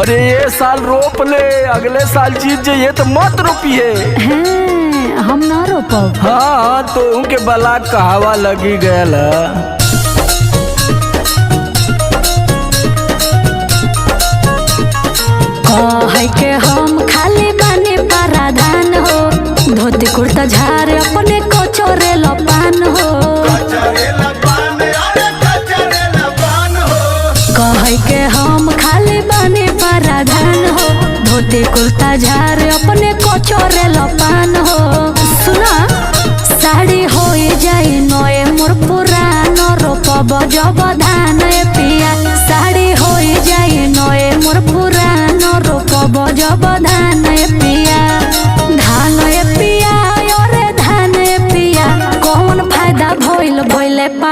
अरे ये साल रोप ले, अगले साल जीत जाइए तो मत रोपिए। हम ना रोपब। हाँ तो उनके बला कहवा लगी गयल। कहे के हम खाली बानी पराधान हो, धोती कुर्ता झार अपने कचोरे लपान हो। कहे के हम खाली बानी पराधान हो, धोती कुर्ता झार अपने कचोरे लपान हो। सुना साड़ी हो जाई नए मोर पुरान रोपब जब